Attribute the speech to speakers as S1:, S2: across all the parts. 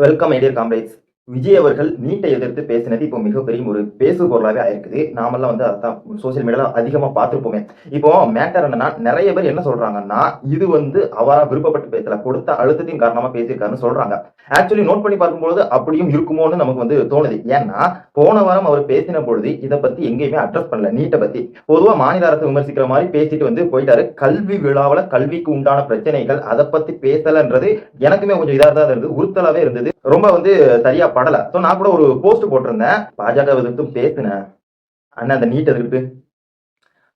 S1: Welcome ஐடியர் comrades. Vijay அவர்கள் நீட்டை எதிர்த்து பேசினது இப்போ மிகப்பெரிய ஒரு பேசு பொருளாவே ஆயிருக்குது. நாமெல்லாம் அதான் சோசியல் மீடியால அதிகமா பார்த்திருப்போமே. இப்போ மேட்டர் என்னன்னா, நிறைய பேர் என்ன சொல்றாங்கன்னா, இது அவரா விருப்பப்பட்டு பேசல, கொடுத்த அழுத்தத்தின் காரணமா பேசியிருக்காருன்னு சொல்றாங்க. ஆக்சுவலி நோட் பண்ணி பார்க்கும்போது அப்படியும் இருக்குமோன்னு நமக்கு தோணுது. ஏன்னா போன வாரம் அவர் பேசின பொழுது இதை பத்தி எங்கேயுமே அட்ரஸ் பண்ணல. நீட்டை பத்தி பொதுவா மாநில அரசு விமர்சிக்கிற மாதிரி பேசிட்டு போயிட்டாரு. கல்வி விழாவில கல்விக்கு உண்டான பிரச்சனைகள் அதை பத்தி பேசலன்றது எனக்குமே கொஞ்சம் இதா தான் இருந்தது, உறுத்தலாவே இருந்தது. ரொம்ப சரியா படல. நான் கூட ஒரு போஸ்ட் போட்டிருந்தேன், பாஜக எதிர்த்து பேசினேன் அண்ணா அந்த நீட் எதிர்ப்பு.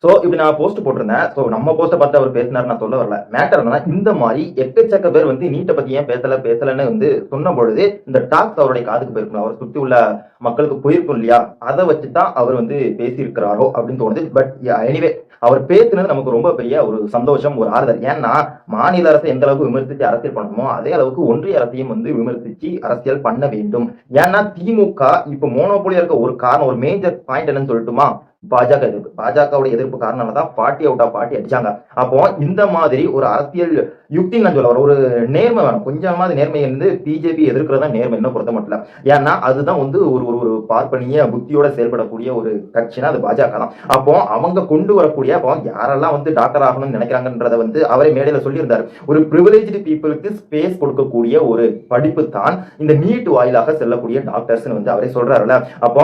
S1: இப்படி நான் போஸ்ட் போட்டிருந்தேன். நம்ம போஸ்ட பார்த்து அவர் பேசினார் நான் சொல்ல வரல. மேட்டர் என்னன்னா, இந்த மாதிரி எக்கச்சக்க பேர் நீட்டை பத்தி ஏன் பேசலன்னு சொன்ன பொழுது இந்த டாக்ஸ் அவருடைய காதுக்கு போயிருக்கணும், அவர் சுத்தி உள்ள மக்களுக்கு போயிருக்கும் இல்லையா, அதை வச்சுதான் அவர் பேசியிருக்கிறாரோ அப்படின்னு தோணுது. பட் எனிவே அவர் பேசினது நமக்கு ரொம்ப பெரிய ஒரு சந்தோஷம், ஒரு ஆறுதல். ஏன்னா மாநில அரசை எந்த அளவுக்கு விமர்சிச்சு அரசியல் பண்ணணுமோ அதே அளவுக்கு ஒன்றிய அரசையும் விமர்சிச்சு அரசியல் பண்ண வேண்டும். ஏன்னா திமுக இப்ப மோனோபோலியா இருக்க ஒரு காரணம், ஒரு மேஜர் பாயிண்ட் என்னன்னு சொல்லட்டுமா, பாஜக எதிர்ப்பு. பாஜகவுடைய எதிர்ப்பு காரணம்தான் பார்ட்டி அவுட் ஆஃப் பார்ட்டி அடிச்சாங்க. அப்போ இந்த மாதிரி ஒரு அரசியல் யுக்தி நான் சொல்ல ஒரு நேர்மை வேணும், கொஞ்சமாவது நேர்மை பிஜேபி எதிர்க்கிறதா நேர்மை என்ன பொறுத்த மட்டும். ஏன்னா அதுதான் ஒரு ஒரு பார்ப்பனிய புத்தியோட செயல்படக்கூடிய ஒரு கட்சினா அது பாஜக தான். அப்போ அவங்க கொண்டு வரக்கூடிய அப்போ யாரெல்லாம் டாக்டர் ஆகணும்னு நினைக்கிறாங்கன்றத அவரே மேடையில சொல்லியிருந்தாரு. ஒரு பிரிவிலேஜ்டு பீப்புளுக்கு ஸ்பேஸ் கொடுக்கக்கூடிய ஒரு படிப்பு தான் இந்த நீட் வாயிலாக செல்லக்கூடிய டாக்டர்ஸ் அவரே சொல்றாருல்ல. அப்போ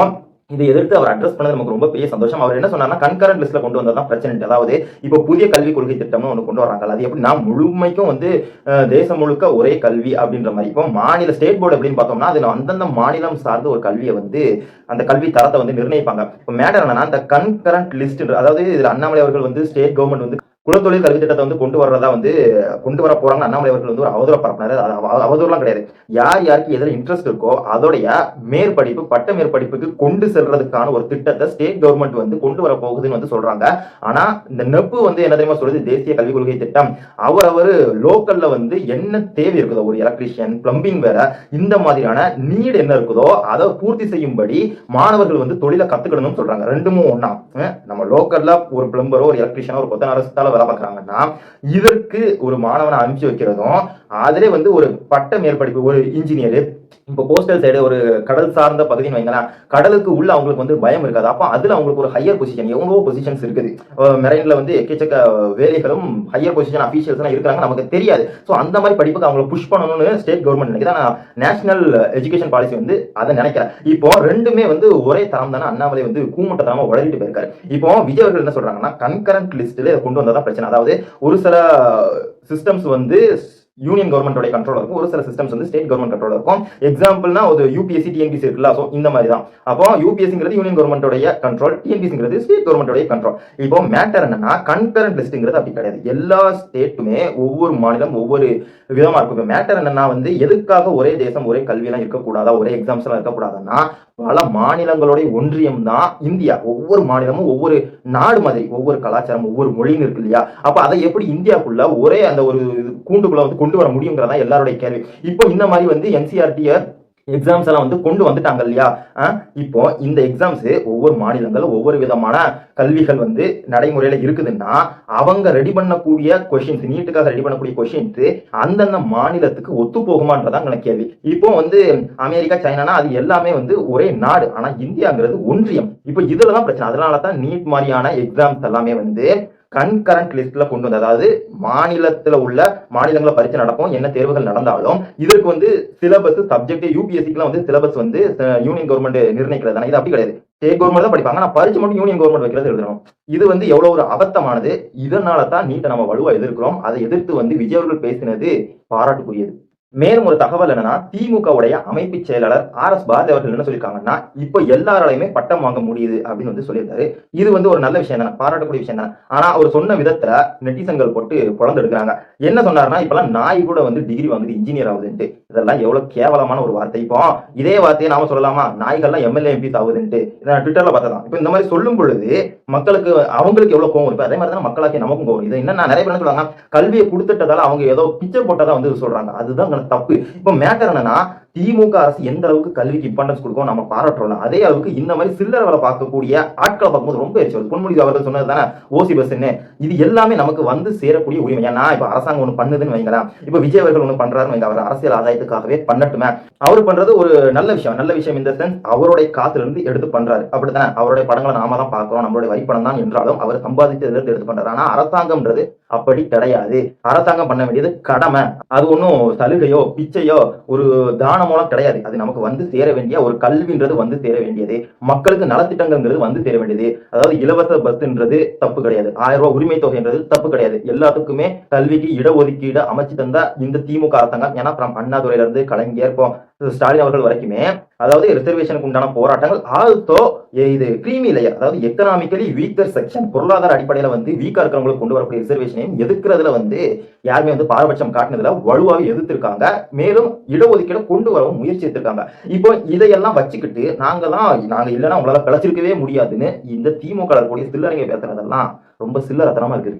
S1: இதை எதிர்த்து அவர் அட்ரஸ் பண்ணது நமக்கு ரொம்ப பெரிய சந்தோஷம். அவர் என்ன சொன்னார்னா, கன்கரண்ட் லிஸ்ட்ல கொண்டு வந்ததான் பிரச்சனை. அதாவது இப்போ புதிய கல்விக் கொள்கை திட்டம்னு ஒன்று கொண்டு வராங்க. அது எப்படின்னா முழுமைக்கும் தேசம் முழுக்க ஒரே கல்வி அப்படின்ற மாதிரி. இப்போ மாநில ஸ்டேட் போர்டு அப்படின்னு பார்த்தோம்னா அது அந்தந்த மாநிலம் சார்ந்த ஒரு கல்வியை அந்த கல்வி தரத்தை நிர்ணயிப்பாங்க. இப்போ மேட்டர் என்னன்னா, அந்த கன்கரண்ட் லிஸ்ட், அதாவது இதுல அண்ணாமலை அவர்கள் ஸ்டேட் கவர்மெண்ட் குலத்தொழில் கல்வி திட்டத்தை கொண்டு வர்றதா கொண்டு வர போறாங்க. அண்ணாமலை அவர்கள் ஒரு அவதூற பரப்பினாரு. அவதூறுலாம் கிடையாது. யார் யாருக்கு எதில் இன்ட்ரெஸ்ட் இருக்கோ அதோடைய மேற்படிப்பு பட்ட மேற்படிப்புக்கு கொண்டு செல்றதுக்கான ஒரு திட்டத்தை ஸ்டேட் கவர்மெண்ட் கொண்டு வர போகுதுன்னு சொல்றாங்க. ஆனா இந்த நெப்பு என்ன தெரியுமா சொல்றது, தேசிய கல்விக் கொள்கை திட்டம் அவர் லோக்கல்ல என்ன தேவை இருக்குதோ, ஒரு எலக்ட்ரீஷியன், பிளம்பிங் வேற இந்த மாதிரியான நீட் என்ன இருக்குதோ அதை பூர்த்தி செய்யும்படி மாணவர்கள் தொழிலை கத்துக்கணும்னு சொல்றாங்க. ரெண்டுமே ஒண்ணா. நம்ம லோக்கல்ல ஒரு பிளம்பரோ ஒரு எலக்ட்ரீஷியனோ ஒரு கொத்தனாரஸ்தால வேலை பார்க்கறாங்கன்னா இதற்கு ஒரு மாணவனை அனுப்பிச்சு வைக்கிறதும், அதிலே ஒரு பட்ட மேற்படிப்பு ஒரு இன்ஜினியர், இப்போ கோஸ்டல் சைடு ஒரு கடல் சார்ந்த பகுதின்னு வைங்களேன், கடலுக்கு உள்ள அவங்களுக்கு பயம் இருக்காது. அப்ப அதுல அவங்களுக்கு ஒரு ஹையர் பொசிஷன், எவ்வளவோ பொசிஷன்ஸ் இருக்குது. மெரைன்ல எக்கச்சக்க வேலைகளும் ஹையர் பொசிஷன் அபிஷியல்ஸ் எல்லாம் இருக்காங்க, நமக்கு தெரியாது. ஸோ அந்த மாதிரி படிப்புக்கு அவங்களை புஷ் பண்ணணும்னு ஸ்டேட் கவர்மெண்ட் நினைக்குது. நேஷனல் எஜுகேஷன் பாலிசி அதை நினைக்கிறேன். இப்போ ரெண்டுமே ஒரே தரம் தானே. அண்ணாமலை கூமுட்ட தரமா உளறிட்டு போயிருக்காரு. இப்போ விஜய் அவர்கள் என்ன சொல்றாங்கன்னா, கன்கரண்ட் லிஸ்ட்ல கொண்டு வந்ததான் பிரச்சனை. அதாவது ஒரு சில சிஸ்டம்ஸ் யூனியன் கவர்மெண்டோட கண்ட்ரோல் இருக்கும், ஒரு சில சிஸ்டம்ஸ் ஸ்டேட் கவர்மெண்ட் கண்ட்ரோல் இருக்கும். எக்ஸாம்பிள்னா ஒரு யூபிஎஸ்சி டிஎன்பிசி இருக்குல்ல, ஸோ இந்த மாதிரி தான். அப்போ யூபிஎஸ்சிங்கிறது யூனியன் கவர்மெண்டோட கண்ட்ரோல், டிஎன்பிசிங்கிறது ஸ்டேட் கவர்மெண்டோட கண்ட்ரோல். இப்போ மேட்டர் என்னன்னா, கன்கரண்ட் லிஸ்ட்ங்கிறது அப்படி கிடையாது. எல்லா ஸ்டேட்டுமே ஒவ்வொரு மாநிலம் ஒவ்வொரு விதமா இருக்கும். இப்போ மேட்டர் என்னன்னா எதுக்காக ஒரே தேசம் ஒரே கல்வியெல்லாம் இருக்கக்கூடாதா, ஒரே எக்ஸாம்ஸ் எல்லாம் இருக்கக்கூடாதுன்னா, பல மாநிலங்களுடைய ஒன்றியம் தான் இந்தியா. ஒவ்வொரு மாநிலமும் ஒவ்வொரு நாடு மாதிரி, ஒவ்வொரு கலாச்சாரம் ஒவ்வொரு மொழியும் இருக்கு இல்லையா. அப்ப அதை எப்படி இந்தியாக்குள்ள ஒரே அந்த ஒரு கூண்டுக்குள்ள கொண்டு வர முடியுங்கிறதா எல்லாருடைய கேள்வி. இப்போ இந்த மாதிரி என்சிஆர்டிய எக்ஸாம்ஸ் எல்லாம் கொண்டு வந்துட்டாங்க இல்லையா. இப்போ இந்த எக்ஸாம்ஸ் ஒவ்வொரு மாநிலங்களும் ஒவ்வொரு விதமான கல்விகள் நடைமுறையில இருக்குதுன்னா, அவங்க ரெடி பண்ணக்கூடிய கொஸ்டின்ஸ், நீட்டுக்காக ரெடி பண்ணக்கூடிய கொஸ்டின்ஸ் அந்தந்த மாநிலத்துக்கு ஒத்து போகுமான்றதான் கேள்வி. இப்போ அமெரிக்கா, சைனானா அது எல்லாமே ஒரே நாடு. ஆனா இந்தியாங்கிறது ஒன்றியம். இப்போ இதுலதான் பிரச்சனை. அதனாலதான் நீட் மாதிரியான எக்ஸாம்ஸ் எல்லாமே கன்கரண்ட் லிஸ்ட்ல கொண்டு வந்து, அதாவது மாநிலத்துல உள்ள மாநிலங்கள பரீட்சை நடக்கும், என்ன தேர்வுகள் நடந்தாலும் இதற்கு சிலபஸ் சப்ஜெக்ட் யூபிஎஸ்சிக்குலாம் சிலபஸ் யூனியன் கவர்மெண்ட் நிர்ணயிக்கிறது. இது அப்படி கிடையாது. ஸ்டேட் கவர்மெண்ட் தான் படிப்பாங்க, ஆனா பரீட்சை மட்டும் யூனியன் கவர்மெண்ட் வைக்கிறது எழுதணும். இது எவ்வளவு ஒரு அபத்தமானது. இதனால தான் நீட்டை நம்ம வலுவா எதிர்க்கிறோம். அதை எதிர்த்து விஜய் அவர்கள் பேசினது பாராட்டுக்குரியது. மேலும் ஒரு தகவல் என்னன்னா, திமுக உடைய அமைப்பு செயலாளர் RS பாரதி அவர்கள் என்ன சொல்லியிருக்காங்கன்னா, இப்போ எல்லாராலையுமே பட்டம் வாங்க முடியுது அப்படின்னு சொல்லியிருக்காரு. இது ஒரு நல்ல விஷயம் தானே, பாராட்டக்கூடிய விஷயம் தானே. ஆனா அவர் சொன்ன விதத்துல நெட்டிசன்கள் போட்டு குழந்தை எடுக்கிறாங்க. என்ன சொன்னாருன்னா, இப்பெல்லாம் நாய் கூட டிகிரி வாங்குது, இன்ஜினியர் ஆகுதுன்ட்டு. இதெல்லாம் எவ்வளவு கேவலமான ஒரு வார்த்தை. இப்போ இதே வார்த்தையை நாம சொல்லலாமா, நாய்கள்லாம் எம்எல்ஏ எம்பிஸ் ஆகுதுன்ட்டு. இதை ட்விட்டர்ல பார்த்ததான். இப்போ இந்த மாதிரி சொல்லும் பொழுது மக்களுக்கு அவங்களுக்கு எவ்வளவு கோவம் இருக்கு, அதே மாதிரி தான் மக்களாக்கி நமக்கும் கோவம். இது என்ன நிறைய பேர் சொல்லுவாங்க, கல்வியை கொடுத்துட்டதால அவங்க ஏதோ பிச்சை போட்டதா சொல்றாங்க. அதுதான் தப்பு. இப்போ மேட்டர் என்னன்னா, திமுக அரசு எந்த அளவுக்கு கல்விக்கு இம்பார்ட்டன்ஸ் கொடுக்கும் நம்ம பாராட்டுறோம், அதே அளவுக்கு இந்த மாதிரி சில்லறை வேலை பார்க்கக்கூடிய ஆட்களை பார்க்கும்போது ரொம்ப எரிச்சல் வருது. பொன்முடி அவர்கள் சொன்னது தானே ஓசி பஸ்ன்னு, இது எல்லாமே நமக்கு வந்து சேரக்கூடிய உரிமை. ஏன்னா இப்ப அரசாங்கம் ஒண்ணு பண்ணுதுன்னு வைங்களேன், இப்ப விஜய் அவர்கள் ஒண்ணு பண்றாருன்னு வைங்க, அவர் அரசியல் ஆதாயத்துக்காகவே பண்ணட்டுமே, அவர் பண்றது ஒரு நல்ல விஷயம் இந்த சென்ஸ் அவருடைய காசுல இருந்து எடுத்து பண்றாரு, அப்படித்தானே? அவருடைய படங்களை நாம தான் பார்க்கிறோம், நம்மளுடைய வரிப்படம் தான் என்றாலும் அவர் சம்பாதிச்சதுல இருந்து எடுத்து பண்றாரு. ஆனா அரசாங்கம்ன்றது அப்படி கிடையாது. அரசாங்கம் பண்ண வேண்டியது கடமை, அது ஒன்றும் சலுகையோ பிச்சையோ ஒரு தானமோலாம் கிடையாது. அது நமக்கு வந்து சேர வேண்டிய ஒரு கல்வின்றது வந்து சேர வேண்டியது, மக்களுக்கு நலத்திட்டங்கள்ங்கிறது வந்து சேர வேண்டியது. அதாவது இலவச பஸ்ன்றது தப்பு கிடையாது, 1000 ரூபாய் உரிமை தொகைன்றது தப்பு கிடையாது. எல்லாத்துக்குமே கல்விக்கு இடஒதுக்கீடு அமைச்சு தந்த இந்த திமுக அரசாங்கம், ஏன்னா அண்ணாதுரையில இருந்து கலைஞர் ஸ்டாலின் அவர்கள் வரைக்குமே, அதாவது ரிசர்வேஷனுக்கு உண்டான போராட்டங்கள், ஆல்சோ இது கிரீமி லேயர், அதாவது எக்கனாமிக்கலி வீக்கர் செக்ஷன், பொருளாதார அடிப்படையில வந்து வீக்கா இருக்கிறவங்களுக்கு கொண்டு வரக்கூடிய ரிசர்வேஷனையும் எதிர்க்கிறதுல வந்து யாருமே வந்து பாரபட்சம் காட்டினதுல வலுவாக எதிர்த்திருக்காங்க. மேலும் இடஒதுக்கீடு கொண்டு வரவும் முயற்சி எடுத்திருக்காங்க. இப்போ இதையெல்லாம் வச்சுக்கிட்டு நாங்க இல்லைன்னா உங்களால பிழைச்சிருக்கவே முடியாதுன்னு இந்த திமுக கூடிய சில்லறைங்க பேசுறதெல்லாம் ரொம்ப சில்லறத்தனமா இருக்குது.